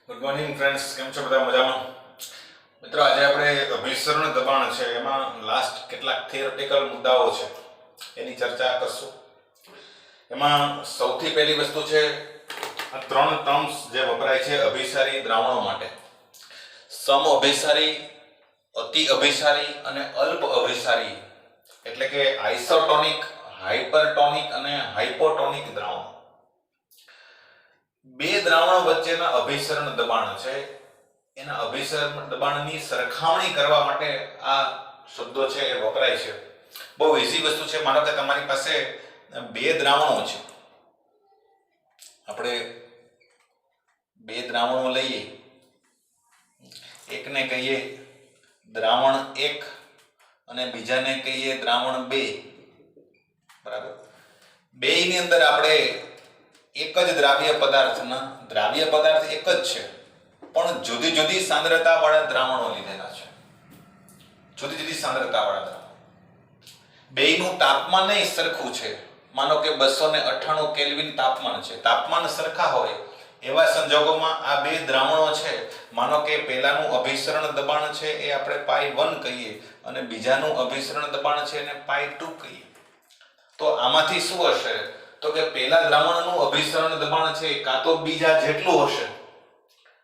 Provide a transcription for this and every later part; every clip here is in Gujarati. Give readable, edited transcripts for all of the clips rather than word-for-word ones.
ગુડ મોર્નિંગ ફ્રેન્ડ્સ, કેમ છો બધા? મજામાં? મિત્રો, આજે આપણે અભિસરણ દબાણ છે એમાં લાસ્ટ કેટલાક થિયોરેટિકલ મુદ્દાઓ છે એની ચર્ચા કરશું. એમાં સૌથી પહેલી વસ્તુ છે આ ત્રણ ટર્મ્સ જે વપરાય છે અભિસારી દ્રાવણો માટે: સમ અભિસારી, અતિ અભિસારી અને અલ્પ અભિસારી, એટલે કે આઇસોટોનિક, હાઇપરટોનિક અને હાઇપોટોનિક દ્રાવણો. બે દ્રાવણો વચ્ચેના અભિસરણ દબાણ છે એના અભિસરણ દબાણની સરખામણી કરવા માટે આ શબ્દો છે એ વપરાય છે. બહુ ઈઝી વસ્તુ છે. માનો કે તમારી પાસે બે દ્રાવણો છે, આપણે બે દ્રાવણો લઈએ, એકને કહીએ દ્રાવણ 1 અને બીજાને કહીએ દ્રાવણ 2. બરાબર? બેયની અંદર આપણે એક જ દ્રાવ્ય પદાર્થ એક જ છે, પણ જુદી જુદી સાંદ્રતા વાળા દ્રાવણો લીધેલા છે. જુદી જુદી સાંદ્રતા વાળા દ્રાવણો. બેયનું તાપમાન સરખું છે. માનો કે 298 કેલ્વિન તાપમાન છે. તાપમાન સરખા હોય એવા સંજોગોમાં આ બે દ્રાવણો છે, માનો કે પહેલાનું અભિસરણ દબાણ છે એ આપણે π1 કહીએ અને બીજાનું અભિસરણ દબાણ છે એને π2 કહીએ. તો આમાંથી શું હશે? તો કે પહેલા દ્રાવણનું અભિસરણ દબાણ છે કાં તો બીજા જેટલું હશે,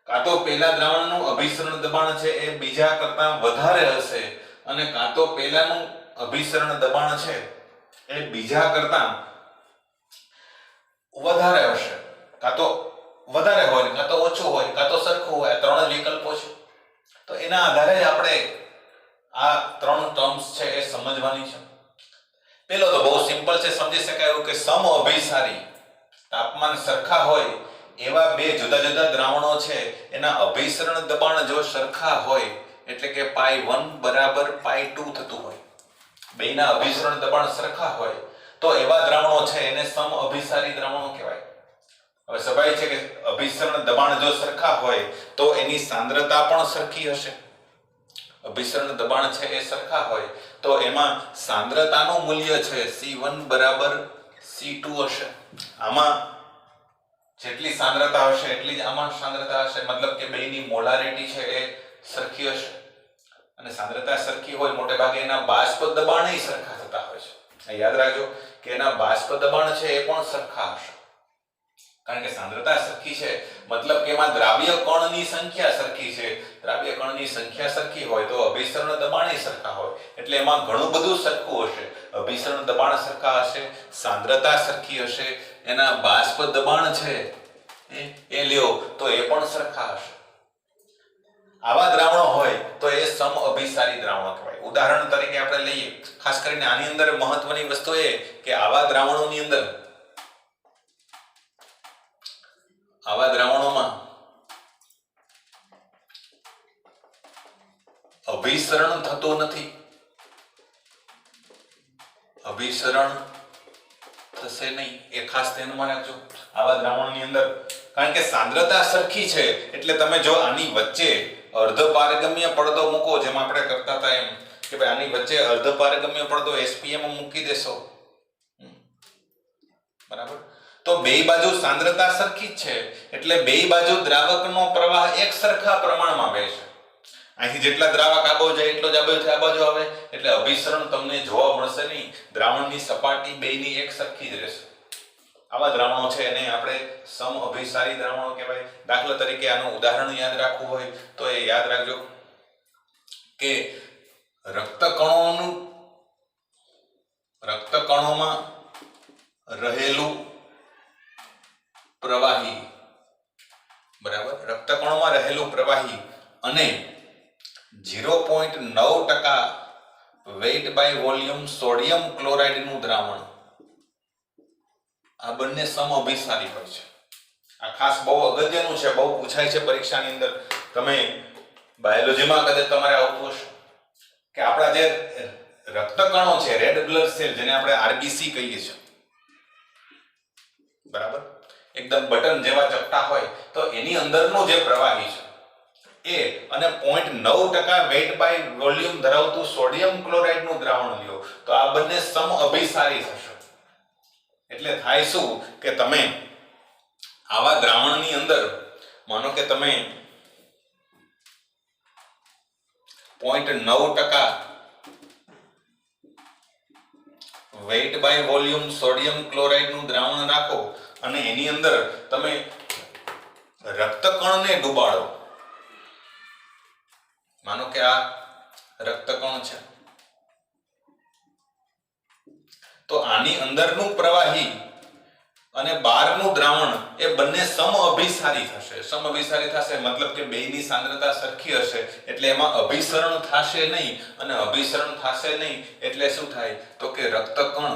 કાં તો પહેલા દ્રાવણનું અભિસરણ દબાણ છે એ બીજા કરતાં વધારે હશે, અને કાં તો પહેલાનું અભિસરણ દબાણ છે એ બીજા કરતાં વધારે હશે. કાં તો વધારે હોય, કાં તો ઓછું હોય, કાં તો સરખું હોય. આ ત્રણ જ વિકલ્પો છે. તો એના આધારે જ આપણે આ ત્રણ ટર્મ્સ છે એ સમજવાની છે. પેલો તો બહુ સિમ્પલ છે, સમજી શકાય એવું કે સમ અભિસારી, તાપમાન સરખા હોય એવા બે જુદા જુદા દ્રાવણો છે એના અભિસરણ દબાણ જો સરખા હોય, એટલે કે π1 બરાબર π2 થતું હોય, બેયના અભિસરણ દબાણ સરખા હોય, તો એવા દ્રાવણો છે એને સમ અભિસારી દ્રાવણો કહેવાય. હવે સ્વાભાવિક છે કે અભિસરણ દબાણ જો સરખા હોય તો એની સાંદ્રતા પણ સરખી હશે. અભિસરણ દબાણ છે એ સરખા હોય તો એમાં સાંદ્રતાનું મૂલ્ય છે C1 બરાબર C2 હશે. આમાં જેટલી સાંદ્રતા હશે એટલી જ આમાં સાંદ્રતા હશે, મતલબ કે બેયની મોલારિટી છે એ સરખી હશે. અને સાંદ્રતા સરખી હોય મોટે ભાગે એના બાષ્પ દબાણય સરખા થતા હોય છે. યાદ રાખજો કે એના બાષ્પ દબાણ છે એ પણ સરખા હશે, કારણ કે સાંદ્રતા સરખી છે મતલબ કે એમાં દ્રાવ્ય કણની સંખ્યા સરખી છે. દ્રાવ્ય કણની સંખ્યા સરખી હોય તો અભિસરણ દબાણય સરખા હોય, એટલે એમાં ઘણું બધું સરખું હશે. અભિસરણ દબાણ સરખા હશે, સાંદ્રતા સરખી હશે, એના બાષ્પ દબાણ છે એ લ્યો તો એ પણ સરખા હશે. આવા દ્રાવણો હોય તો એ સમ અભિસારી દ્રાવણો કહેવાય. ઉદાહરણ તરીકે આપણે લઈએ, ખાસ કરીને આની અંદર મહત્વની વસ્તુ એ કે આવા દ્રાવણોમાં અભિસરણ થતું નથી. અભિસરણ થશે નહીં, એ ખાસ ધ્યાનમાં રાખજો આવા દ્રાવણની અંદર. કારણ કે સાંદ્રતા સરખી છે એટલે તમે જો આની વચ્ચે અર્ધપારગમ્ય પડદો મૂકો, જેમ આપણે કરતા હતા એમ કે ભાઈ આની વચ્ચે અર્ધપારગમ્ય પડદો SPM મૂકી દેશો, બરાબર, તો બેય બાજુ સાંદ્રતા સરખી જ છે એટલે બેય બાજુ દ્રાવકનો પ્રવાહ એક સરખા પ્રમાણમાં વહેશે. અહીંથી જેટલા દ્રાવક આ બાજુ જાય એટલો જ આ બાજુ આવે, એટલે અભિસરણ તમને જોવા મળશે નહીં. દ્રાવણની સપાટી બેયની એક સરખી જ રહેશે. આવા દ્રાવણો છે એને આપણે સમ અભિસારી દ્રાવણો કહેવાય. દાખલા તરીકે આનું ઉદાહરણ યાદ રાખવું હોય તો એ યાદ રાખજો કે રક્તકણોમાં રહેલું પ્રવાહી, બરાબર, રક્તકણોમાં રહેલું પ્રવાહી અને 0.9% weight by volume sodium chloride નું દ્રાવણ, આ બંને સમ અભિસારી હોય છે. આ ખાસ બહુ અગત્યનું છે, બહુ પૂછાય છે પરીક્ષાની અંદર. તમે બાયોલોજીમાં કદાચ તમારે આવતું હશે કે આપણા જે રક્તકણો છે, રેડ બ્લડ સેલ, જેને આપણે RBC કહીએ છીએ, બરાબર, એકદમ બટન જેવા ચપટા હોય, તો એની અંદરનું જે પ્રવાહી છે એ અને 0.9% વેઇટ બાય વોલ્યુમ ધરાવતું સોડિયમ ક્લોરાઇડ નું દ્રાવણ લ્યો તો આ બંને સમ અભિસારી થશે. એટલે થાય શું કે તમે આવા દ્રાવણની અંદર માનો કે તમે 0.9% weight by volume sodium chloride નું દ્રાવણ રાખો અને એની અંદર તમે રક્તકણને ડુબાડો. માનો કે આ રક્તકણ છે, તો આની અંદરનું પ્રવાહી અને બહારનું દ્રાવણ એ બંને સમઅભિસારી થશે. સમઅભિસારી થશે મતલબ કે બેયની સાંદ્રતા સરખી હશે, એટલે એમાં અભિસરણ થશે નહીં, અને અભિસરણ થશે નહીં એટલે શું થાય તો કે રક્તકણ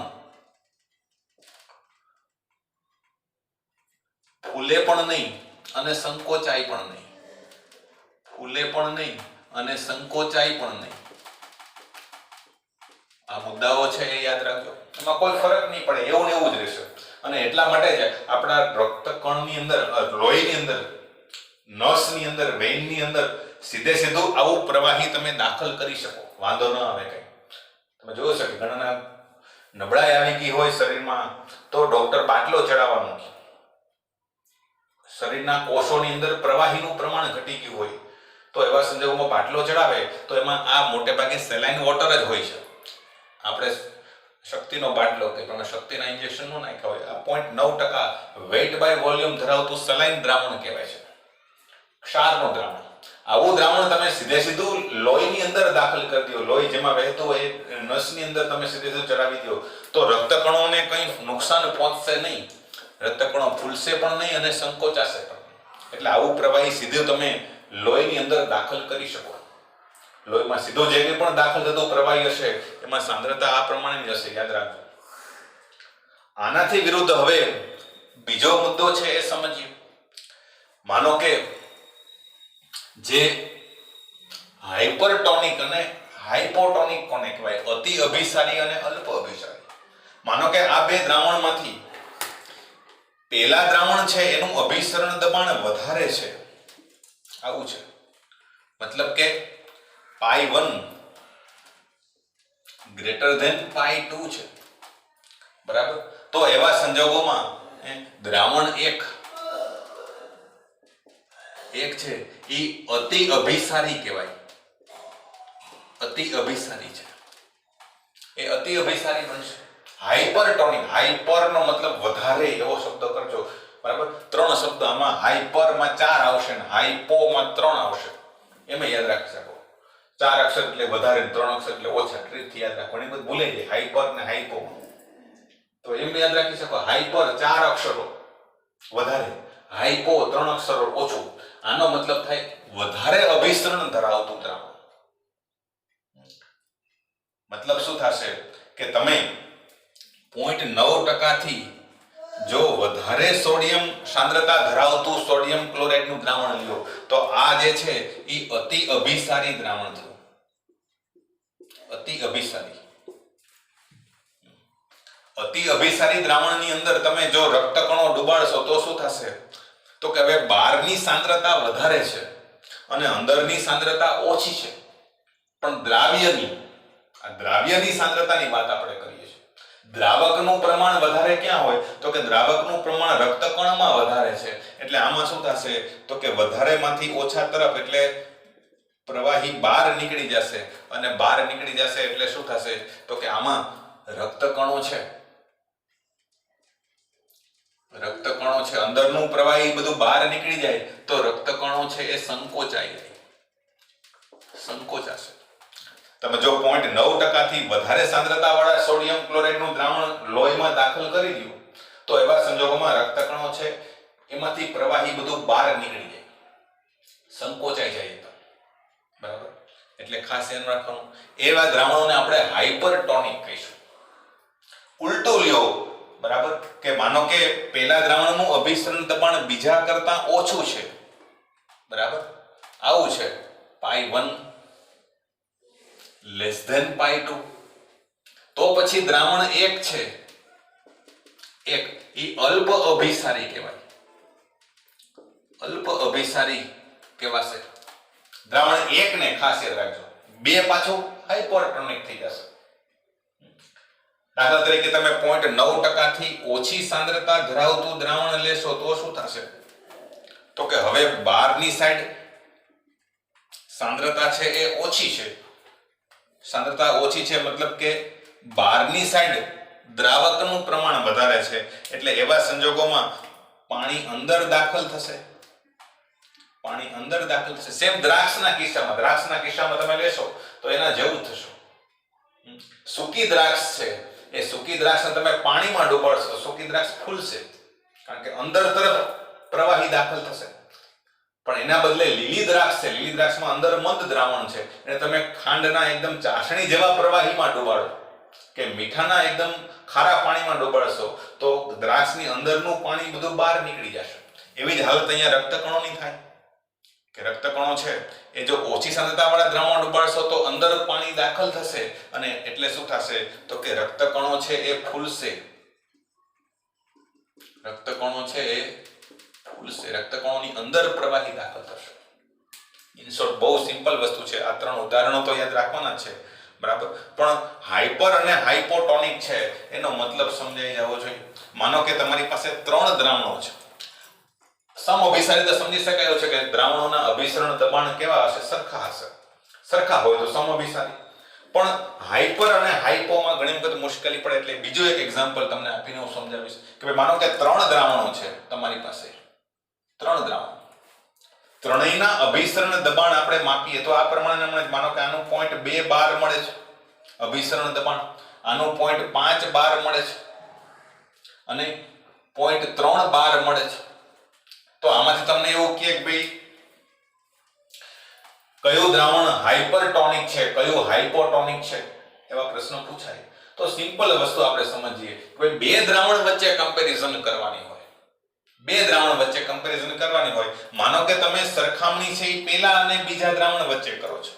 ફૂલે પણ નહીં અને સંકોચાય પણ નહીં. ફૂલે પણ નહીં અને સંકોચાય પણ નહીં. આ મુદ્દાઓ છે એ યાદ રાખજો, એમાં કોઈ ફરક નહીં પડે, એવું ને એવું જ રહેશે. અને એટલા માટે જ આપણા રક્તકણની અંદર, લોહીની અંદર, નસની અંદર, વેઇનની અંદર સીધે સીધું આવું પ્રવાહી તમે દાખલ કરી શકો, વાંધો ન આવે કઈ. તમે જોયું છે કે ઘણાના નબળાઈ આવી ગઈ હોય શરીરમાં તો ડોક્ટર બાટલો ચડાવવાનું કે શરીરના કોષોની અંદર પ્રવાહીનું પ્રમાણ ઘટી ગયું હોય તો એવા સંજોગોમાં બાટલો ચડાવે તો એમાં આ મોટે ભાગે સેલાઇન વોટર જ હોય છે. આપણે શક્તિનો બાટલો કે પણ શક્તિના ઇન્જેક્શન નો નાખ્યા હોય, આ 0.9% વેઇટ બાય વોલ્યુમ ધરાવતું સલાઇન દ્રાવણ કહેવાય છે, ક્ષારનું દ્રાવણ. આવું દ્રાવણ તમે સીધે સીધું લોહીની અંદર દાખલ કરી દો, લોહી જેમાં વહેતું હોય નસની અંદર તમે સીધે સીધું ચડાવી દો તો રક્તકણોને કંઈ નુકસાન પહોંચશે નહીં, રક્તકણો ફૂલશે પણ નહીં અને સંકોચાશે પણ નહીં. એટલે આવું પ્રવાહી સીધું તમે લોહીની અંદર દાખલ કરી શકો. લોહીમાં સીધો જે કંઈ પણ દાખલ થતો પ્રવાહી હશે એમાં સાંદ્રતા આ પ્રમાણેની હશે, યાદ રાખજો. આનાથી વિરુદ્ધ હવે બીજો મુદ્દો છે એ સમજીએ. માનો કે જે હાઇપરટોનિક અને હાઇપોટોનિક કોને કહેવાય, અતિ અભિસારી અને અલ્પ અભિસારી. માનો કે આ બે દ્રાવણમાંથી પહેલા દ્રાવણ છે એનું અભિસરણ દબાણ વધારે છે, આવું છે. મતલબ કે π1 ગ્રેટર ધેન π2 છે, બરાબર. તો એવા સંજોગોમાં દ્રાવણ એક છે એ અતિ અભિસારી કહેવાય, અતિ અભિસારી છે, એ અતિ અભિસારી બનશે. હાઇપરટોનિક, હાઇપર નો મતલબ વધારે એવો શબ્દ કરજો, બરાબર. 3 શબ્દ આમાં, હાઇપરમાં 4 આવશે ને હાઇપોમાં 3 આવશે, એમાં યાદ રાખી શકો. 4 અક્ષર એટલે વધારે, 3 અક્ષર એટલે ઓછા. ટ્રીકથી યાદ રાખો, ઘણી બધી ભૂલાઈ જાય હાઇપર ને હાઇપો. તો એમ યાદ રાખી શકો, હાઇપર 4 અક્ષરો વધારે, હાઇપો 3 અક્ષરો ઓછું. આનો મતલબ થાય વધારે અભિસરણ ધરાવતું દ્રાવણ. મતલબ શું થશે કે તમે 0.9% થી જો વધારે સોડિયમ સાંદ્રતા ધરાવતું સોડિયમ ક્લોરાઇડ નું દ્રાવણ લ્યો તો આ જે છે એ અતિ અભિસારી દ્રાવણ થયું, અતિ અભિસારી. અતિ અભિસારી દ્રાવણની અંદર તમે જો રક્તકણો ડુબાડશો તો શું થશે તો કે હવે બહારની સાંદ્રતા વધારે છે અને અંદરની સાંદ્રતા ઓછી છે, પણ દ્રાવ્યની સાંદ્રતાની વાત આપણે કરીએ છીએ. દ્રાવકનું પ્રમાણ વધારે ક્યાં હોય તો કે દ્રાવકનું પ્રમાણ રક્તકણમાં વધારે છે, એટલે આમાં શું થશે તો કે વધારેમાંથી ઓછા તરફ, એટલે પ્રવાહી બહાર નીકળી જશે, અને બહાર નીકળી જશે એટલે શું થશે તો કે આમાં રક્તકણો છે, અંદરનું પ્રવાહી બધું બહાર નીકળી જાય તો રક્તકણો છે એ સંકોચાશે. તમે જો 0.9% થી વધારે સાંદ્રતા વાળા સોડિયમ ક્લોરાઇડ નું દ્રાવણ લોહીમાં દાખલ કરી દો તો એવા સંજોગોમાં રક્તકણો છે એમાંથી પ્રવાહી બધું બહાર નીકળી જાય, સંકોચાઈ જાય, બરાબર. એટલે ખાસ ધ્યાન રાખવાનું, એવા દ્રાવણોને આપણે હાઇપરટોનિક કહીશું. ઉલટું લ્યો, બરાબર, કે માનો કે પહેલા દ્રાવણનું અભિસરણ દબાણ બીજા કરતા ઓછું છે, બરાબર, આવું છે, π1 લેસ ધેન π2, તો પછી દ્રાવણ એક છે, એક ઈ અલ્પ અભિસારી કહેવાય, અલ્પ અભિસારી કહેવાશે. દ્રાવણ એક ને ખાસ યાદ રાખજો, બે પાછું હાઇપરટોનિક થઈ જશે. દાખલા તરીકે તમે 0.9% થી ઓછી સાંદ્રતા ધરાવતું દ્રાવણ લેશો તો શું થશે તો કે હવે બહારની સાઈડ સાંદ્રતા છે એ ઓછી છે. સાંદ્રતા ઓછી છે મતલબ કે બહારની સાઈડ દ્રાવકનું પ્રમાણ વધારે છે, એટલે એવા સંજોગોમાં પાણી અંદર દાખલ થશે. પાણી અંદર દાખલ થશે. સેમ દ્રાક્ષના કિસ્સામાં તમે લેશો તો એના જેવું થશે. સૂકી દ્રાક્ષ છે, એ સૂકી દ્રાક્ષને તમે પાણીમાં ડૂબાડશો તો સૂકી દ્રાક્ષ ફૂલશે, કારણ કે અંદર તરફ પ્રવાહી દાખલ થશે. પણ એના બદલે લીલી દ્રાક્ષ છે, લીલી દ્રાક્ષમાં અંદર મંદ દ્રાવણ છે, એને તમે ખાંડના એકદમ ચાસણી જેવા પ્રવાહીમાં ડૂબાડો કે મીઠાના એકદમ ખારા પાણીમાં ડૂબાડશો તો દ્રાક્ષની અંદરનું પાણી બધું બહાર નીકળી જશે. એવી જ હાલત અહીંયા રક્તકણોની થાય કે રક્તકણો છે એ જો ઓછી સાંદ્રતાવાળા દ્રાવણમાં ડૂબાડશો તો અંદર પાણી દાખલ થશે, અને એટલે શું થશે તો કે રક્તકણો છે એ ફૂલશે. રક્તકણોની અંદર પ્રવાહી દાખલ થશે. ઇન શોર્ટ બહુ સિમ્પલ વસ્તુ છે. આ 3 ઉદાહરણો તો યાદ રાખવાના છે, બરાબર. પણ હાઇપર અને હાઇપોટોનિક છે એનો મતલબ સમજાઈ જવો જોઈએ. માનો કે તમારી પાસે 3 દ્રાવણો છે. સમઅભિસારી તો સમજી શકાય છે કે દ્રાવણોના અભિસરણ દબાણ કેવા હશે? સરખા હશે. સરખા હોય તો સમઅભિસારી. પણ હાઇપર અને હાઇપોમાં ઘણી વખત મુશ્કેલી પડે, એટલે બીજું એક એક્ઝામ્પલ તમને આપીને હું સમજાવીશ કે ભાઈ માનો કે 3 દ્રાવણો છે તમારી પાસે. 3 દ્રાવણો, ત્રણેયના અભિસરણ દબાણ આપણે માપીએ તો આ પ્રમાણે માનો કે આનું 0.2 બાર મળે છે અભિસરણ દબાણ, આનું 0.5 બાર મળે છે અને 0.3 બાર મળે છે. તો આમાંથી તમને એવું કહે કે ભાઈ કયું દ્રાવણ હાઇપરટોનિક છે, કયું હાઇપોટોનિક છે, એવા પ્રશ્નો પૂછાય. તો સિમ્પલ વસ્તુ આપણે સમજીએ કે ભાઈ બે દ્રાવણ વચ્ચે કમ્પેરિઝન કરવાની હોય. માનો કે તમે સરખામણી છે એ પહેલા અને બીજા દ્રાવણ વચ્ચે કરો છો,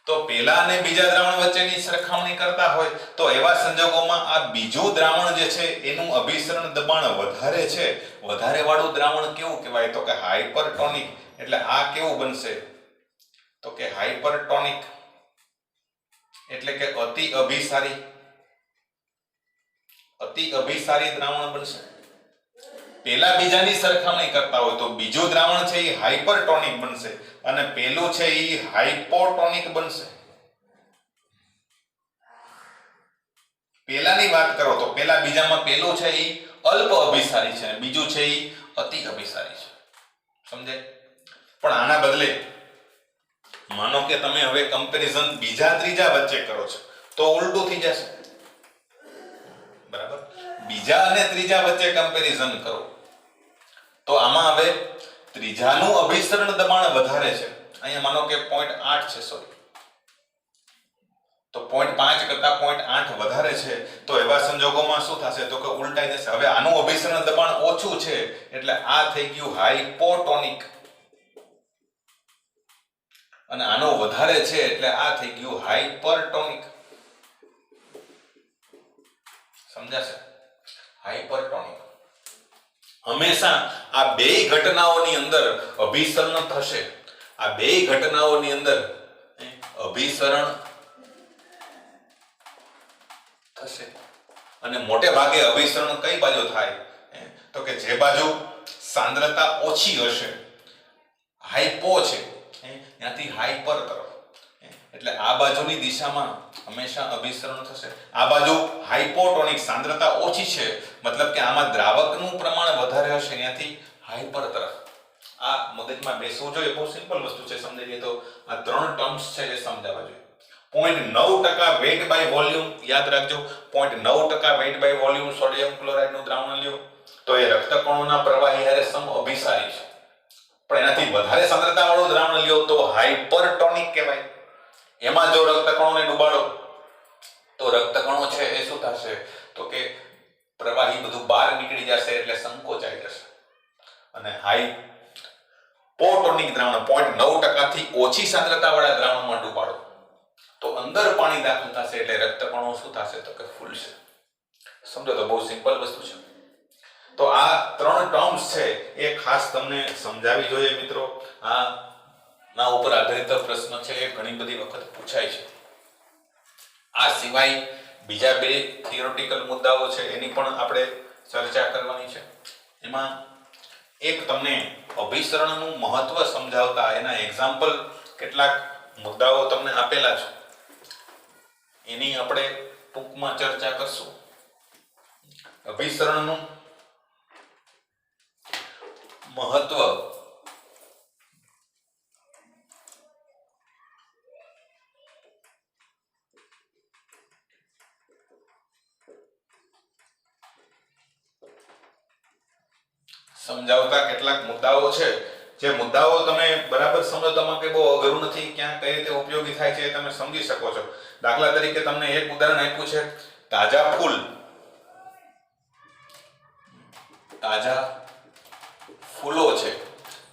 તો પહેલા અને બીજા દ્રાવણ વચ્ચેની સરખામણી કરતા હોય તો એવા સંજોગોમાં આ બીજું દ્રાવણ જે છે એનું અભિસરણ દબાણ વધારે છે. વધારે વાળું દ્રાવણ કેવું કહેવાય? તો કે હાઇપરટોનિક. એટલે આ કેવું બનશે? તો કે હાઇપરટોનિક એટલે કે અતિ અભિસારી દ્રાવણ બનશે. પહેલા બીજાની સરખામણી કરતા હોય તો બીજું દ્રાવણ છે એ હાઇપરટોનિક બનશે અને પહેલું છે એ હાઇપોટોનિક બનશે. પહેલાની વાત કરો તો પહેલા બીજામાં પહેલું છે એ અલ્પ અભિસારી છે અને બીજું છે એ અતિ અભિસારી છે. સમજાય? પણ આના બદલે માનો કે તમે હવે કમ્પેરિઝન બીજા ત્રીજા વચ્ચે કરો છો તો ઉલટું થઈ જશે, બરાબર. બીજા અને ત્રીજા વચ્ચે કમ્પેરિઝન કરો તો આમાં હવે ત્રીજાનું અભિસરણ દબાણ વધારે છે. અહીંયા માનો કે 0.8 છે, સોરી, તો 0.5 કરતા 0.8 વધારે છે. તો એવા સંજોગોમાં શું થશે? તો કે ઉલટાઈ જશે. હવે આનું અભિસરણ દબાણ ઓછું છે એટલે આ થઈ ગયું હાઇપોટોનિક, અને આનું વધારે છે એટલે આ થઈ ગયું હાઇપરટોનિક. સમજાશે? હાઇપરટોનિક. હંમેશા આ બે ઘટનાઓની અંદર અભિસરણ થશે. આ બે ઘટનાઓની અંદર અભિસરણ થશે અને મોટે ભાગે અભિસરણ કઈ બાજુ થાય? તો કે જે બાજુ સાંદ્રતા ઓછી હશે, હાઇપો છે, ત્યાંથી હાઇપર તરફ, એટલે આ બાજુની દિશામાં હંમેશા અભિસરણ થશે. આ બાજુ હાઇપોટોનિક, સાંદ્રતા ઓછી છે, મતલબ કે આમાં દ્રાવકનું પ્રમાણ વધારે હશે, ત્યાંથી હાઇપર તરફ. આ મગજમાં બેસવું જોઈએ. બહુ સિમ્પલ વસ્તુ છે, સમજી લઈએ તો આ 3 ટર્મ્સ છે એ સમજાવવા જોઈએ. 0.9% વેઇટ બાય વોલ્યુમ યાદ રાખજો. 0.9% વેઇટ બાય વોલ્યુમ સોડિયમ ક્લોરાઇડનું દ્રાવણ લ્યો તો એ રક્તકણોના પ્રવાહી હારે સમઅભિસારી છે. પણ એનાથી વધારે સાંદ્રતા વાળું દ્રાવણ લ્યો તો હાઇપરટોનિક કહેવાય. એમાં જો રક્તકણોને ડુબાડો તો રક્તકણો છે એ શું થશે? તો કે પ્રવાહી બધું બહાર નીકળી જશે એટલે સંકોચાઈ જશે. અને હાઇપોટોનિક દ્રાવણ 0.9% થી ઓછી સાંદ્રતા વાળા દ્રાવણમાં ડુબાડો તો અંદર પાણી દાખલ થશે એટલે રક્તકણો શું થશે? તો કે ફૂલશે. સમજો તો બહુ સિમ્પલ વસ્તુ છે. તો આ 3 ટર્મ્સ છે એ ખાસ તમને સમજાવી જોઈએ મિત્રો. ના ઉપર આધારિત પ્રશ્ન છે એ ઘણી બધી વખત પૂછાય છે. આ સિવાય બીજા 2 થિયોરેટિકલ મુદ્દાઓ છે એની પણ આપણે ચર્ચા કરવાની છે. એમાં એક તમને અભિસરણનું મહત્વ સમજાવતા એના એક્ઝામ્પલ કેટલાક મુદ્દાઓ તમને આપેલા છે, એની આપણે ટૂંકમાં ચર્ચા કરશું. અભિસરણનું મહત્વ સમજાવતા કેટલાક મુદ્દાઓ છે. જે મુદ્દાઓ તમે બરાબર સમજો તમારે કે બહુ અઘરું નથી, ક્યાં કઈ રીતે ઉપયોગી થાય છે એ તમે સમજી શકો છો. દાખલા તરીકે તમને એક ઉદાહરણ આપ્યું છે, તાજા ફૂલ. તાજા ફૂલો છે,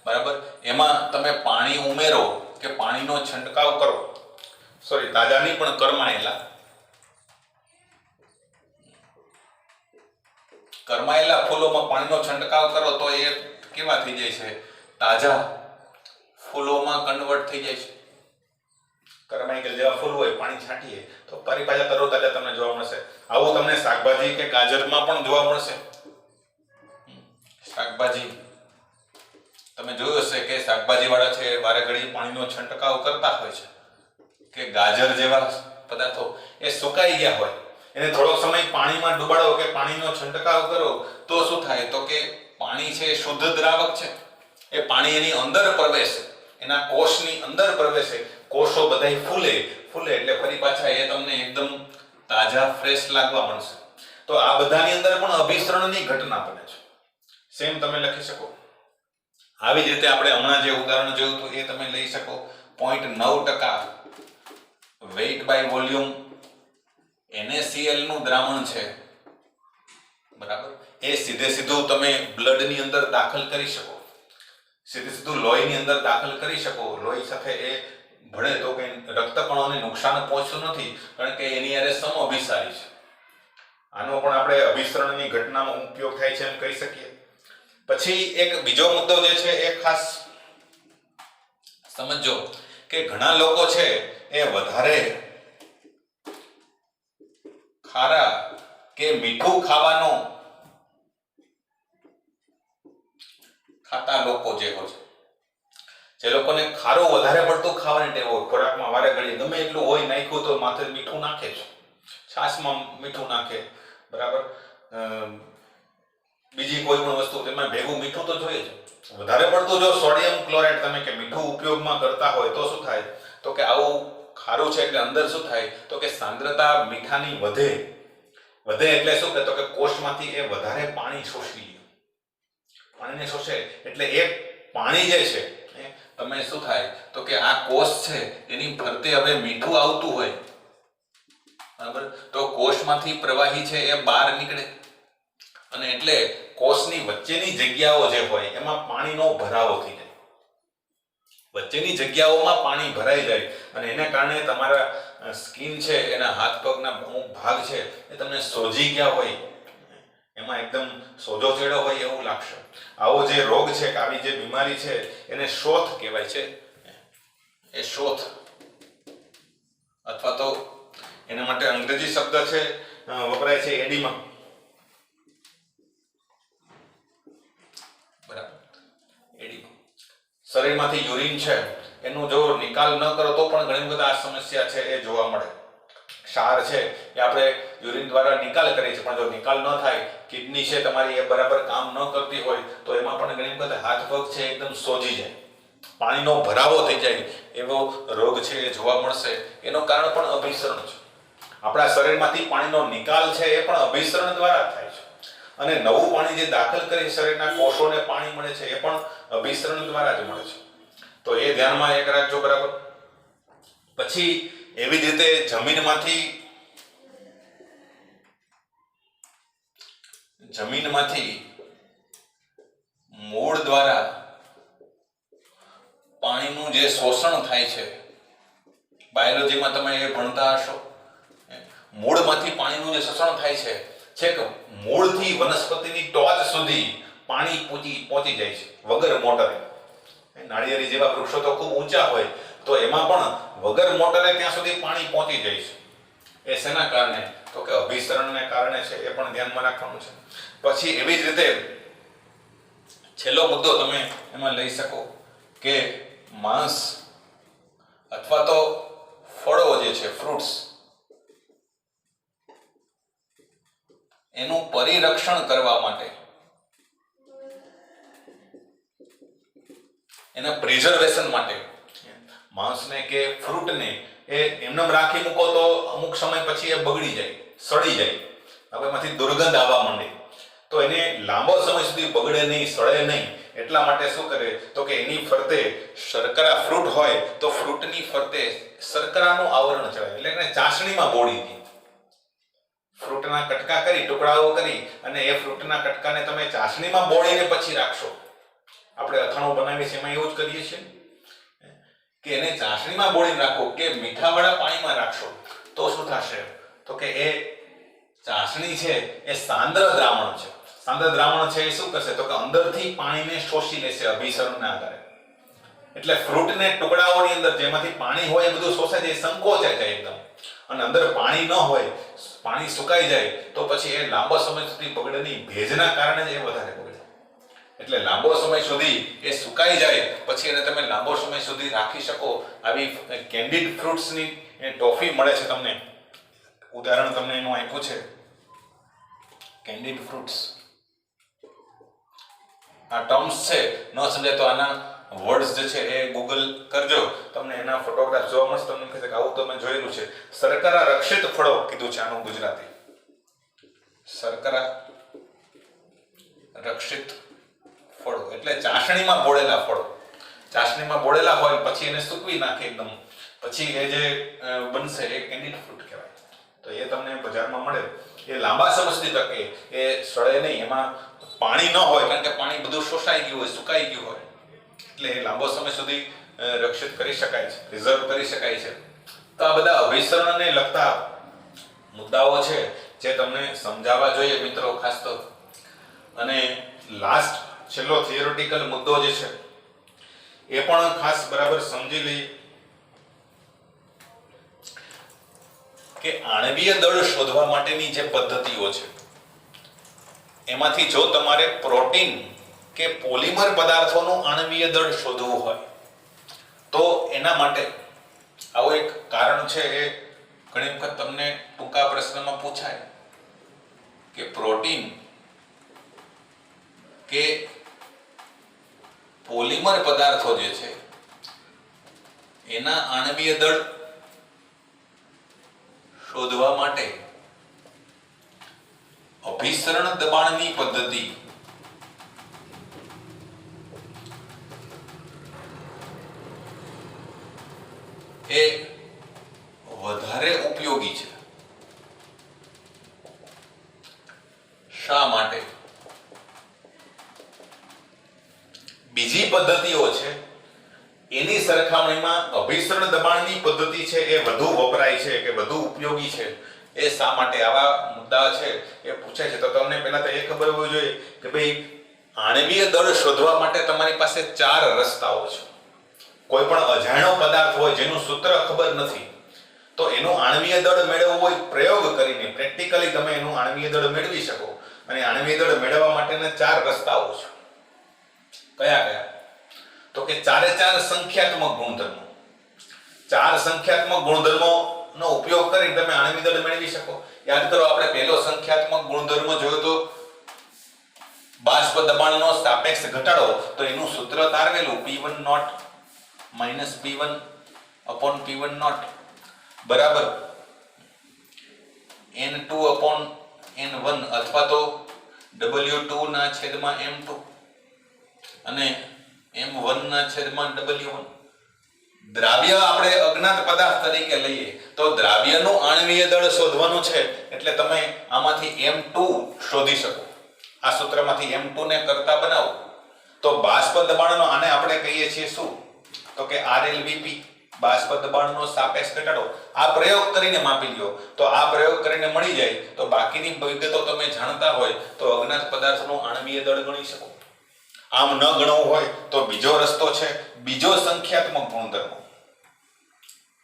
બરાબર, એમાં તમે પાણી ઉમેરો કે પાણીનો છંટકાવ કરો, સોરી તાજાની પણ કરમાયેલા ફૂલોમાં પાણીનો છંટકાવ કરો તો એ કેવા થઈ જાય છે? તાજા ફૂલોમાં કન્વર્ટ થઈ જાય છે. કરમાઈ ગયેલા જેવા ફૂલ હોય પાણી છાંટીએ તો ફરી પાછા તરોતાજા તમને જોવા મળશે. આવું તમને શાકભાજી કે ગાજરમાં પણ જોવા મળશે. શાકભાજી તમે જોયું હશે કે શાકભાજી વાળા છે વારે ઘડી પાણીનો છંટકાવ કરતા હોય છે, કે ગાજર જેવા પદાર્થો એ સુકાઈ ગયા હોય, એને થોડોક સમય પાણીમાં ડુબાડો કે પાણીનો છંટકાવ કરો તો શું થાય? તો કે પાણી છે શુદ્ધ દ્રાવક છે, એ પાણી એની અંદર પ્રવેશે, એના કોષની અંદર પ્રવેશે, કોષો બધાય ફૂલે એટલે ફરી પાછા એ તમને એકદમ તાજા ફ્રેશ લાગવા મળશે. તો આ બધાની અંદર પણ અભિસરણની ઘટના બને છે. સેમ તમે લખી શકો. આવી જ રીતે આપણે હમણાં જે ઉદાહરણ જોયું હતું એ તમે લઈ શકો. 0.9% વેઇટ બાય વોલ્યુમ NaCl નું દ્રાવણ છે, બરાબર, એ સીધું તમે બ્લડ ની અંદર દાખલ કરી શકો, સીધું લોહીની અંદર દાખલ કરી શકો. લોહી સાથે એ ભળે તો કઈ રક્તકણોને નુકસાન પહોંચતું નથી, કારણ કે એની હારે સમઅભિસારી છે. આનો પણ આપણે અભિસરણની ઘટનામાં ઉપયોગ થાય છે એમ કહી શકીએ. પછી એક બીજો મુદ્દો જે છે એ ખાસ સમજો કે ઘણા લોકો છે એ વધારે ખારા કે મીઠું ખાતા લોકો જે હોય છે, જે લોકોને ખારું વધારે પડતું ખાવાની ટેવ હોય, ખોરાકમાં વારે ઘડી ગમે એટલું હોય નાખ્યું તો માથે મીઠું નાખે છે, છાશમાં મીઠું નાખે, બરાબર, બીજી કોઈ પણ વસ્તુ તેમાં ભેગું મીઠું તો જોઈએ છે. વધારે પડતું જો સોડિયમ ક્લોરાઇડ તમે કે મીઠું ઉપયોગમાં કરતા હોય તો શું થાય? તો કે આવું ખારું છે એટલે અંદર શું થાય? તો કે સાંદ્રતા મીઠાની વધે એટલે શું કે? તો કે કોષમાંથી એ વધારે પાણી શોષી લે. પાણીને શોષે એટલે એ પાણી જે છે તમે શું થાય? તો કે આ કોષ છે એની ફરતે હવે મીઠું આવતું હોય, બરાબર, તો કોષમાંથી પ્રવાહી છે એ બહાર નીકળે અને એટલે કોષની વચ્ચેની જગ્યાઓ જે હોય એમાં પાણીનો ભરાવો થઈ જાય. વચ્ચેની જગ્યાઓમાં પાણી ભરાઈ જાય અને એને કારણે તમારા સ્કિન છે, એના હાથ પગના અમુક ભાગ છે એ તમને સોજી ગયા હોય, એમાં એકદમ સોજો ચડ્યો હોય એવું લાગશે. આવો જે રોગ છે, આવી જે બીમારી છે એને શોથ કહેવાય છે. એ શોથ અથવા તો એના માટે અંગ્રેજી શબ્દ છે વપરાય છે એડિમા, બરાબર. એડિમા શરીરમાંથી યુરિન છે એનું જો નિકાલ ન કરો તો પણ ઘણી બધી આ સમસ્યા છે એ જોવા મળે. ક્ષાર છે એ આપણે યુરિન દ્વારા નિકાલ કરીએ છીએ, પણ જો નિકાલ ન થાય, કિડની છે તમારી એ બરાબર કામ ન કરતી હોય તો એમાં પણ ઘણી વખત હાથ પગ છે એકદમ સોજી જાય, પાણીનો ભરાવો થઈ જાય, એવો રોગ છે એ જોવા મળશે. એનું કારણ પણ અભિસરણ છે. આપણા શરીરમાંથી પાણીનો નિકાલ છે એ પણ અભિસરણ દ્વારા થાય છે, અને નવું પાણી જે દાખલ કરી શરીરના કોષોને પાણી મળે છે એ પણ અભિસરણ દ્વારા જ મળે છે. તો એ ધ્યાનમાં એક રાખજો, બરાબર. પછી એવી જ રીતે જમીનમાંથી મૂળ દ્વારા પાણીનું જે શોષણ થાય છે, બાયોલોજીમાં તમે એ ભણતા હશો. મૂળમાંથી પાણીનું જે શોષણ થાય છે, છેક મૂળથી વનસ્પતિની ટોચ સુધી પાણી પહોંચી જાય છે વગર મોટરે. નાળિયેરી જેવા વૃક્ષો તો ખૂબ ઊંચા હોય તો એમાં પણ વગર મોટરે ત્યાં સુધી પાણી પહોંચી જાય છે. એ શેના કારણે? તો કે અભિસરણને કારણે છે. એ પણ ધ્યાનમાં રાખવાનું છે. પછી એવી જ રીતે છેલ્લો મુદ્દો તમે એમાં લઈ શકો કે માંસ અથવા તો ફળો જે છે ફ્રૂટ્સ એનું પરિરક્ષણ કરવા માટે એના પ્રિઝર્વેશન માટે માંસને કે ફ્રૂટને એ એમને રાખી મૂકો તો અમુક સમય પછી એ બગડી જાય, સડી જાય, હવે એમાંથી દુર્ગંધ આવવા માંડે. તો એને લાંબો સમય સુધી બગડે નહીં, સડે નહીં એટલા માટે શું કરે તો કે એની ફરતે શર્કરા ફ્રૂટ હોય તો ફ્રૂટની ફરતે શર્કરાનું આવરણ ચડાવે, એટલે એને ચાસણીમાં બોળી દે. ફ્રૂટના કટકા કરી, ટુકડાઓ કરી અને એ ફ્રૂટના કટકાને તમે ચાસણીમાં બોળીને પછી રાખશો. આપણે અથાણું બનાવીએ છીએ એમાં એવું જ કરીએ છીએ કે એને ચાસણીમાં બોળીને રાખો કે મીઠાવાળા પાણીમાં રાખશો તો શું થશે તો કે એ ચાસણી છે એ સાંદ્ર દ્રાવણ છે. સાંદ્ર દ્રાવણ છે એ શું કરશે તો કે અંદરથી પાણીને શોષી લેશે અભિસરણના આધારે. એટલે ફ્રૂટને ટુકડાઓની અંદર જેમાંથી પાણી હોય એ બધું શોષાઈ જાય, સંકોચાઈ જાય એકદમ. અને અંદર પાણી ન હોય, પાણી સુકાઈ જાય તો પછી એ લાંબો સમય સુધી બગડે નહીં, ભેજના કારણે જ એ વધારે બગડે. એટલે લાંબો સમય સુધી એ સુકાઈ જાય પછી એને તમે લાંબો સમય સુધી રાખી શકો. આવી કેન્ડિડ ફ્રૂટ્સની ટોફી મળે છે તમને, ઉદાહરણ તમને એનું આપ્યું છે કેન્ડિડ ફ્રૂટ્સ. આ ટર્મ્સ છે, ન સમજાય તો આના વર્ડ્સ જે છે એ ગૂગલ કરજો, તમને એના ફોટોગ્રાફ જોવા મળશે. તમને કહેશે કે આવું તમે જોયેલું છે. શર્કરા રક્ષિત ફળો કીધું છે આનું ગુજરાતી, શર્કરા રક્ષિત ફળો એટલે ચાસણીમાં બોળેલા ફળો. ચાસણીમાં બોળેલા હોય પછી એને સૂકવી નાખે એકદમ, પછી એ જે બનશે એ કેન્ડિડ ફ્રૂટ કહેવાય. તો એ તમને બજારમાં મળે. એ લાંબા સમય સુધી ટકે, એ સડે નહીં, એમાં પાણી ન હોય કારણ કે પાણી બધું શોષાઈ ગયું હોય, સુકાઈ ગયું હોય, એટલે એ લાંબો સમય સુધી રક્ષિત કરી શકાય છે, રિઝર્વ કરી શકાય છે. તો આ બધા અભિસરણને લગતા મુદ્દાઓ છે જે તમને સમજાવવા જોઈએ મિત્રો ખાસ તો. અને લાસ્ટ છેલ્લો થિયોરિટિકલ મુદ્દો જે છે એ પણ ખાસ બરાબર સમજી લઈએ કે આણ્વીય દળ શોધવા માટેની જે પદ્ધતિઓ છે એમાંથી જો તમારે પ્રોટીન કે પોલિમર પદાર્થોનું આણ્વીય દળ શોધવું હોય તો એના માટે આવું એક કારણ છે. એ ઘણી વખત તમને ટૂંકા પ્રશ્નમાં પૂછાય કે પ્રોટીન કે પોલિમર પદાર્થો જે છે એના આણ્વીય દળ શોધવા માટે અભિસરણ દબાણની પદ્ધતિ એ વધારે ઉપયોગી છે. શા માટે? બીજી પદ્ધતિઓ છે એની સરખામણીમાં અભિસરણ દબાણની પદ્ધતિ છે એ વધુ વપરાય છે કે વધુ ઉપયોગી છે. એ શા માટે? આવા મુદ્દા છે એ પૂછાય છે. તો તમને પહેલા તો એ ખબર હોવી જોઈએ કે ભાઈ આણ્વીય દળ શોધવા માટે તમારી પાસે 4 રસ્તાઓ છે. કોઈ પણ અજાણ્યો પદાર્થ હોય જેનું સૂત્ર ખબર નથી તો એનું આણ્વીય દળ મેળવવું હોય પ્રયોગ કરીને પ્રેક્ટિકલી તમે એનું આણ્વીય દળ મેળવી શકો. અને આણ્વીય દળ મેળવવા માટેના 4 રસ્તાઓ છે. કયા કયા? તો કે 4 સંખ્યાત્મક ગુણધર્મો. 4 સંખ્યાત્મક ગુણધર્મોનો ઉપયોગ કરીને તમે આણ્વીય દળ મેળવી શકો. યાદ કરો, આપણે પહેલો સંખ્યાત્મક ગુણધર્મ જોયો તો બાષ્પ દબાણનો સાપેક્ષ ઘટાડો. તો એનું સૂત્ર તારવેલું P1 not minus P1 upon P1 not બરાબર N2 અપોન N1 અથવા તો W2 ના છેદમાં M2 અને M1 ના છેદમાં W1. દ્રાવ્ય આપણે અજ્ઞાત પદાર્થ તરીકે લઈએ તો દ્રાવ્યનું આણ્વીય દળ શોધવાનું છે એટલે તમે આમાંથી M2 શોધી શકો. આ સૂત્રમાંથી M2 ને કરતા બનાવો તો બાષ્પ દબાણનો, આને આપણે કહીએ છીએ શું તો કે RLBP, બાષ્પ દબાણનો સાપેક્ષ ઘટાડો. આ પ્રયોગ કરીને માપી લ્યો તો આ પ્રયોગ કરીને મળી જાય તો બાકીની વિગતો તમે જાણતા હોય તો અજ્ઞાત પદાર્થનું આણ્વીય દળ ગણી શકો. આમ ન ગણવું હોય તો બીજો રસ્તો છે, બીજો સંખ્યાત્મક ગુણધર્મ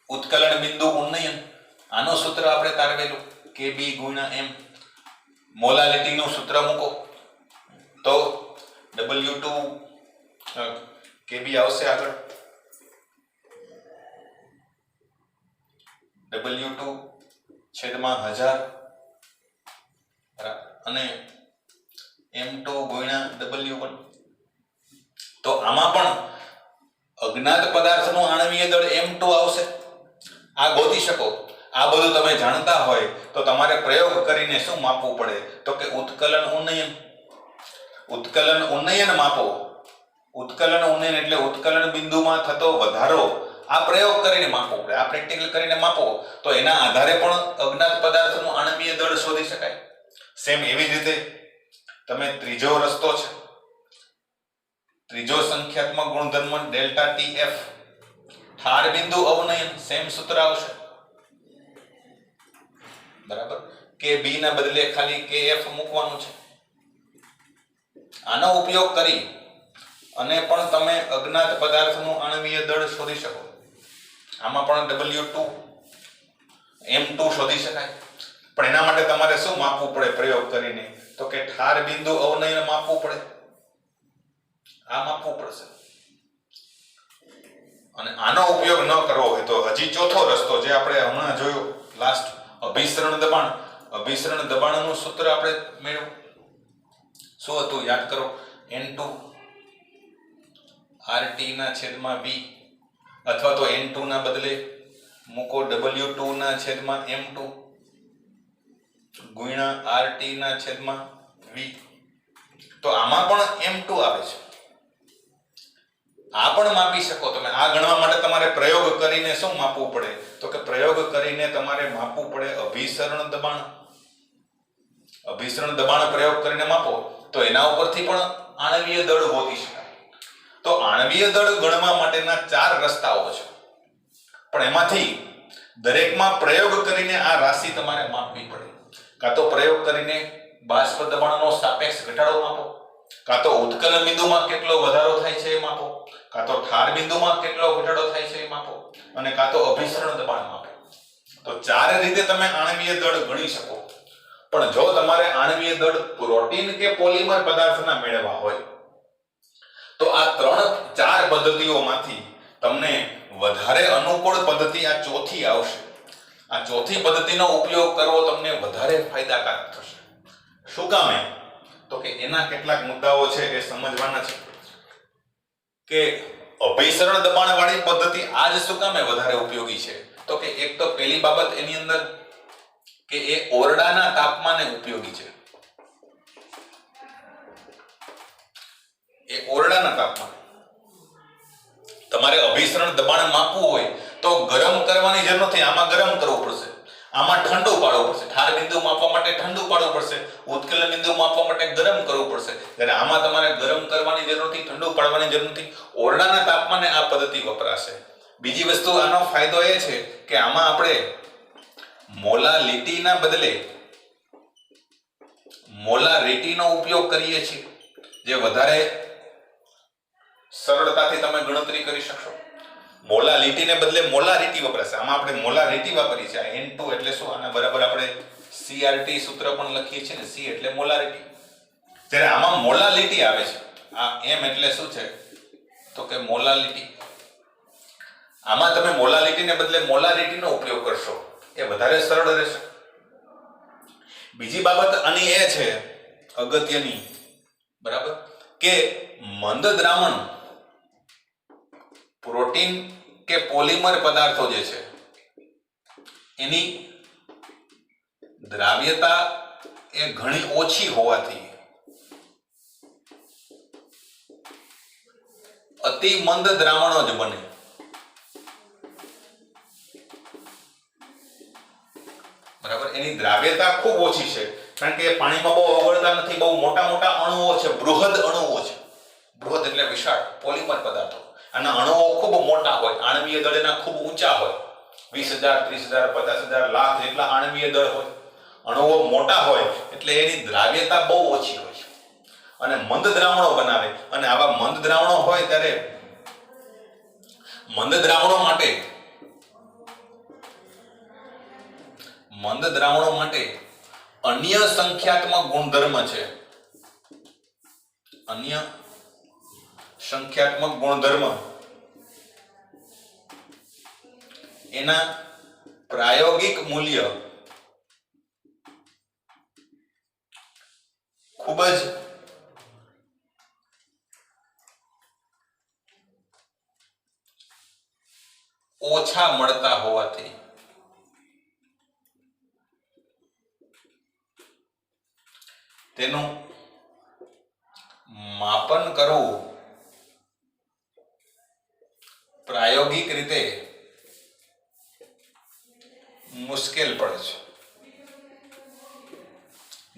ઉત્કલન બિંદુ ઉન્નયન. આનું સૂત્ર આપણે તારવેલું Kb × M. મોલાલિટીનું સૂત્ર મૂકો તો W2 KB આવશે આગળ W2 છેદમાં 1000 અને M2 ગુણ્યા W1. તો આમાં પણ અજ્ઞાત પદાર્થનું આણ્વીય દળ M2 આવશે. આ ગોતી શકો. આ બધું તમે જાણતા હોય તો તમારે પ્રયોગ કરીને શું માપવું પડે તો કે ઉત્કલન ઉન્નયન. ઉત્કલન ઉન્નયન માપો. ઉત્કલન ઉન્નયન એટલે ઉત્કલન બિંદુમાં થતો વધારો. આ પ્રયોગ કરીને માપવો પડે. આ પ્રેક્ટિકલ કરીને માપો તો એના આધારે પણ અજ્ઞાત પદાર્થનું આણ્વીય દળ શોધી શકાય. સેમ એવી જ રીતે તમે ત્રીજો રસ્તો છે, ત્રીજો સંખ્યાત્મક ગુણધર્મ ડેલ્ટા TF ઠાર બિંદુ અવનયન. સેમ સૂત્ર આવશે બરાબર. KB ના બદલે ખાલી KF મૂકવાનું છે. આનો ઉપયોગ કરી અને પણ તમે અજ્ઞાત પદાર્થનું આણ્વીય દળ શોધી શકો. આમાં પણ W2 M2 શોધી શકાય. પણ એના માટે તમારે શું માપવું પડે પ્રયોગ કરીને તો કે ઠાર બિંદુ અવનયન માપવું પડે. આ માપવું પડશે. અને આનો ઉપયોગ ન કરવો હોય તો હજી ચોથો રસ્તો જે આપણે હમણાં જોયો લાસ્ટ, અભિસરણ દબાણ. અભિસરણ દબાણનું સૂત્ર આપણે મેળવ્યું. શું હતું યાદ કરો? N2 RT ના છેદમાં V અથવા તો N2 ના બદલે મૂકો W2 ના છેદમાં M2 ગુણ્યા RT ના છેદમાં V. તો આમાં પણ M2 આવે છે. આ પણ માપી શકો તમે. આ ગણવા માટે તમારે પ્રયોગ કરીને શું માપવું પડે તો કે પ્રયોગ કરીને તમારે માપવું પડે અભિસરણ દબાણ. અભિસરણ દબાણ પ્રયોગ કરીને માપો તો એના ઉપરથી પણ આણ્વીય દળ ગોતી શકાય. તો આણ્વીય દળ ગણવા માટેના 4 રસ્તાઓ છે. પણ એમાંથી દરેકમાં પ્રયોગ કરીને આ રાશિ તમારે માપવી પડે. કાં તો પ્રયોગ કરીને બાષ્પ દબાણનો સાપેક્ષ ઘટાડો માપો, કાં તો ઉત્કલન બિંદુમાં કેટલો વધારો થાય છે એ માપો, કાં તો ઠાર બિંદુમાં કેટલો ઘટાડો થાય છે એ માપો, અને કાં તો અભિસરણ દબાણ માપો. તો 4 રીતે તમે આણ્વીય દળ ગણી શકો. પણ જો તમારે આણ્વીય દળ પ્રોટીન કે પોલિમર પદાર્થના મેળવવા હોય તો આ 4 પદ્ધતિઓમાંથી તમને વધારે અનુકૂળ પદ્ધતિ આ ચોથી આવશે. આ ચોથી પદ્ધતિનો ઉપયોગ કરવો તમને વધારે ફાયદાકારક થશે. શું કામ? તો કે એના કેટલાક મુદ્દાઓ છે એ સમજવાના છે કે અભિસરણ દબાણ વાળી પદ્ધતિ આજ શું કામ વધારે ઉપયોગી છે. તો કે એક તો પહેલી બાબત એની અંદર કે એ ઓરડાના તાપમાને ઉપયોગી છે. એ ઓરડાના તાપમાને તમારે અભિસરણ દબાણ માપવું હોય તો ગરમ કરવાની જરૂર નથી. આમાં ગરમ કરવું પડશે, આમાં ઠંડુ પાડવું પડશે. ઠાર બિંદુ માપવા માટે ઠંડુ પાડવું પડશે, ઉત્કલન બિંદુ માપવા માટે ગરમ કરવું પડશે. ત્યારે આમાં તમારે ગરમ કરવાની જરૂર નથી, ઠંડુ પાડવાની જરૂર નથી. ઓરડાના તાપમાને આ પદ્ધતિ વપરાશે. બીજી વસ્તુ આનો ફાયદો એ છે કે આમાં આપણે મોલાલિટીના બદલે મોલારિટીનો ઉપયોગ કરીએ છીએ, જે વધારે સરળતાથી તમે ગણતરી કરી શકશો. મોલાલિટીને બદલે મોલારિટી વપરાશે. આમાં આપણે મોલારિટી વાપરી છે. N2 એટલે શું? આના બરાબર આપણે CRT સૂત્ર પણ લખીએ છીએ ને. C એટલે મોલારિટી. જ્યારે આમાં મોલાલિટી આવે છે. આ M એટલે શું છે તો કે મોલાલિટી. આમાં તમે મોલાલિટીને બદલે મોલારિટીનો ઉપયોગ કરશો, એ વધારે સરળ રહેશે. બીજી બાબત આની એ છે અગત્યની, બરાબર, કે મંદ દ્રાવણ પ્રોટીન કે પોલિમર પદાર્થો જે છે એની દ્રાવ્યતા એ ઘણી ઓછી હોવાથી અતિ મંદ દ્રાવણો જ બને. બરાબર, એની દ્રાવ્યતા ખૂબ ઓછી છે કારણ કે પાણીમાં બહુ ઓગળતા નથી. બહુ મોટા મોટા અણુઓ છે, બૃહદ અણુઓ છે. બૃહદ એટલે વિશાળ પોલિમર પદાર્થો. આના અણુઓ ખૂબ મોટા હોય, આણ્વીય દળ એના ખૂબ ઊંચા હોય. 20,000, 30,000, 50,000, લાખ જેટલા આણ્વીય દળ હોય. અણુઓ મોટા હોય એટલે એની દ્રાવ્યતા બહુ ઓછી હોય અને મંદ દ્રાવણો બનાવે. અને આવા મંદ દ્રાવણો હોય ત્યારે મંદ દ્રાવણો માટે અન્ય સંખ્યાત્મક ગુણધર્મ છે. અન્ય સંખ્યાત્મક ગુણધર્મ એના પ્રાયોગિક મૂલ્ય ખૂબ જ ઓછા મળતા હોવાથી તેનું માપન કરવું પ્રાયોગિક રીતે મુશ્કેલ પડે છે.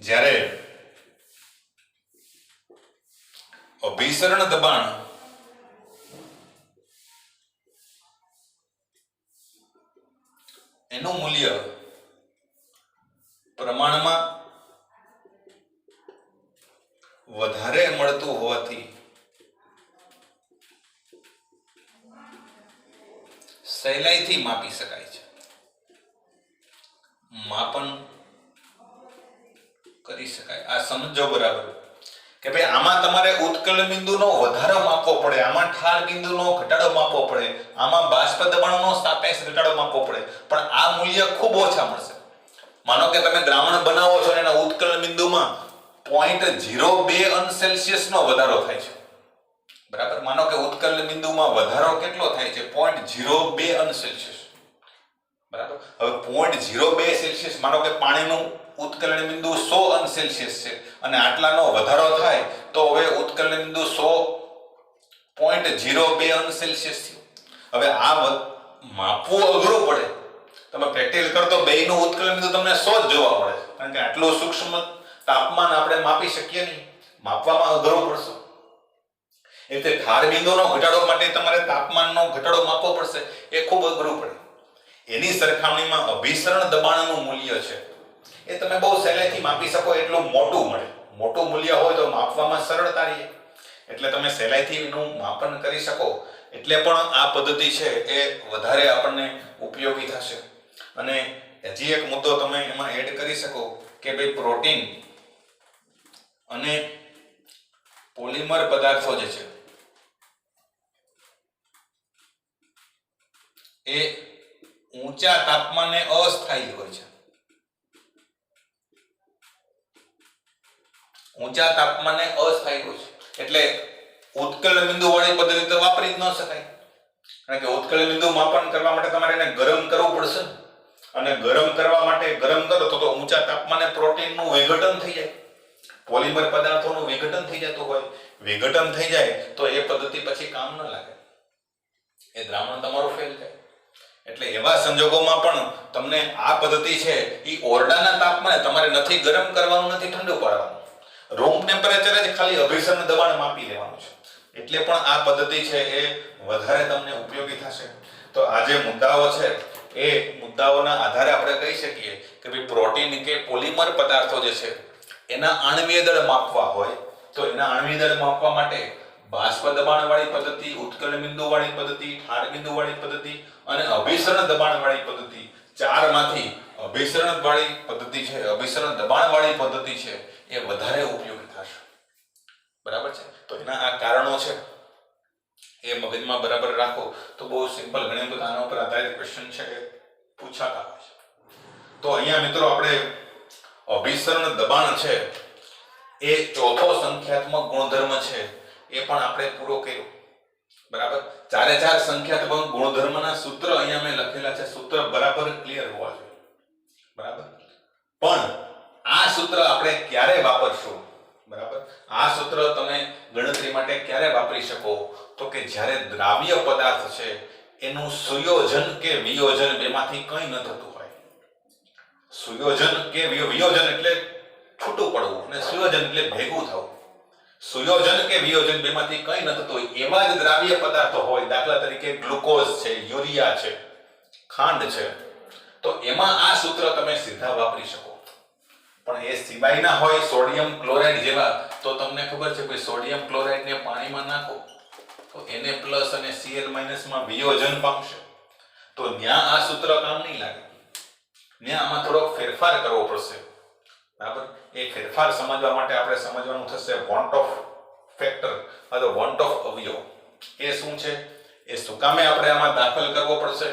જ્યારે અભિસરણ દબાણ એનું મૂલ્ય પ્રમાણમાં વધારે મળતું હોવાથી સહેલાઈથી માપી શકાય છે, માપન કરી શકાય. આ સમજો બરાબર કે ભાઈ આમાં તમારે ઉત્કલ બિંદુનો વધારો માપવો પડે, આમાં ઠાર બિંદુનો ઘટાડો માપવો પડે, આમાં બાષ્પ દબાણનો સાપેક્ષ ઘટાડો માપવો પડે, પણ આ મૂલ્ય ખૂબ ઓછા મળશે. માનો કે તમે દ્રાવણ બનાવો છો અને એના ઉત્કલ બિંદુમાં 0.02 અંશ સેલ્સિયસ નો વધારો થાય છે. બરાબર, માનો કે ઉત્કલ બિંદુમાં વધારો કેટલો થાય છે? 0.02 અંશ સેલ્સિયસ. બરાબર, હવે 0.02 સેલ્સિયસ, માનો કે પાણીનું ઉત્કલન બિંદુ 100 અંશ સેલ્સિયસ છે અને આટલાનો વધારો થાય તો હવે ઉત્કલન બિંદુ 100.02 અંશ સેલ્સિયસ થયું. હવે આ માપવું અઘરું પડે. તમે પ્રેક્ટિકલ કરતો બેયનું ઉત્કલન બિંદુ તમને 100 જ જોવા મળે, કારણ કે આટલું સૂક્ષ્મ તાપમાન આપણે માપી શકીએ નહીં, માપવામાં અઘરું પડશે. એ રીતે ઠાર બિંદુનો ઘટાડો માટે તમારે તાપમાનનો ઘટાડો માપવો પડશે, એ ખૂબ અઘરું પડે. એની સરખામણીમાં અભિસરણ દબાણનું મૂલ્ય છે એ તમે બહુ સહેલાઈથી માપી શકો એટલું મોટું મળે. મોટું મૂલ્ય હોય તો માપવામાં સરળતા રહે, એટલે તમે સહેલાઈથી એનું માપન કરી શકો. એટલે પણ આ પદ્ધતિ છે એ વધારે આપણને ઉપયોગી થશે. અને હજી એક મુદ્દો તમે એમાં એડ કરી શકો કે ભાઈ પ્રોટીન અને પોલિમર પદાર્થો જે છે એ ઊંચા તાપમાને અસ્થાયી હોય છે. ઊંચા તાપમાને અસ્થાયી હોય છે એટલે ઉત્કલ બિંદુ વાળી પદ્ધતિ તો વાપરી જ ન શકાય, કારણ કે ઉત્કલ બિંદુ માપન કરવા માટે તમારે એને ગરમ કરવું પડશે, અને ગરમ કરવા માટે ગરમ કરો તો ઊંચા તાપમાને પ્રોટીનનું વિઘટન થઈ જાય, પોલિમર પદાર્થોનું વિઘટન થઈ જતું હોય. વિઘટન થઈ જાય તો એ પદ્ધતિ પછી કામ ન લાગે, એ દ્રાવણ તમારું ફેલ જાય. એટલે એવા સંજોગોમાં પણ તમને આ પદ્ધતિ છે એ ઓરડાના તાપમાને તમારે નથી ગરમ કરવાનું, નથી ઠંડુ પાડવાનું, રૂમ ટેમ્પરેચર જ ખાલી અભિસરણ દબાણ માપી લેવાનું છે. એટલે પણ આ પદ્ધતિ છે એ વધારે તમને ઉપયોગી થશે. તો આ જે મુદ્દાઓ છે એ મુદ્દાઓના આધારે આપણે કહી શકીએ કે ભાઈ પ્રોટીન કે પોલિમર પદાર્થો જે છે એના આણ્વીય દળ માપવા હોય તો એના આણ્વીય દળ માપવા માટે બાષ્પ દબાણ વાળી પદ્ધતિ, ઉત્કલ બિંદુ વાળી પદ્ધતિ, ઠાર બિંદુ વાળી પદ્ધતિ અને અભિસરણ દબાણ વાળી પદ્ધતિ, ચારમાંથી અભિસરણ વાળી પદ્ધતિ છે, અભિસરણ દબાણ વાળી પદ્ધતિ છે એ વધારે ઉપયોગી થશે. બરાબર છે? તો એના આ કારણો છે એ મગજમાં બરાબર રાખો તો બહુ સિમ્પલ, ઘણી બધા આના ઉપર આધારિત ક્વેશ્ચન છે એ પૂછાતા હોય છે. તો અહીંયા મિત્રો આપણે અભિસરણ દબાણ છે એ ચોથો સંખ્યાત્મક ગુણધર્મ છે એ પણ આપણે પૂરો કર્યો. બરાબર, ચારે ચાર સંખ્યાત્મક ગુણધર્મના સૂત્ર અહીંયા મેં લખેલા છે, સૂત્ર બરાબર ક્લિયર હોવા જોઈએ. બરાબર, પણ આ સૂત્ર આપણે ક્યારે વાપરશું? બરાબર, આ સૂત્ર તમે ગણતરી માટે ક્યારે વાપરી શકો તો કે જ્યારે દ્રાવ્ય પદાર્થ છે એનું સુયોજન કે વિયોજન બેમાંથી કંઈ ન થતું હોય. સુયોજન કે વિયોજન એટલે છૂટું પડવું અને સુયોજન એટલે ભેગું થવું. સુયોજન કે વિયોજન બેમાંથી કંઈ ન થતું હોય એવા જ દ્રાવ્ય પદાર્થો હોય, દાખલા તરીકે ગ્લુકોઝ છે, યુરિયા છે, ખાંડ છે, તો એમાં આ સૂત્ર તમે સીધા વાપરી શકો. પણ એ સિવાયના હોય સોડિયમ ક્લોરાઇડ જેવા તો તમને ખબર છે કે સોડિયમ ક્લોરાઇડ ને પાણીમાં નાખો તો Na+ અને Cl- માં વિયોજન પામશે, તો ત્યાં આ સૂત્ર કામ નહીં લાગે. ત્યાં આમાં થોડોક ફેરફાર કરવો પડશે. બરાબર, એ ફેરફાર સમજવા માટે આપણે સમજવાનું થશે વોન્ટ ઓફ ફેક્ટર અથવા વોન્ટ ઓફ અવયવ એ શું છે, એ શું કામે આપણે આમાં દાખલ કરવો પડશે,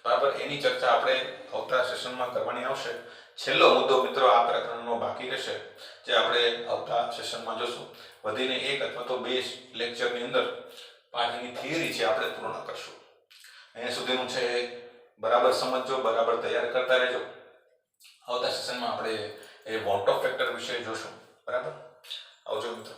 બરાબર, એની ચર્ચા આપણે આવતા સેશનમાં કરવાની આવશે. છેલ્લો મુદ્દો મિત્રો આ પ્રકરણનો બાકી રહેશે, જે આપણે આવતા સેશનમાં જોશું. વધીને 1 અથવા તો 2 લેક્ચરની અંદર પાઠની થિયરી છે આપણે પૂર્ણ કરશું. અહીંયા સુધીનું છે બરાબર સમજજો, બરાબર તૈયાર કરતા રહેજો. આવતા સેશનમાં આપણે એ વોન્ટ ઓફ ફેક્ટર વિશે જોશું. બરાબર, આવજો મિત્રો.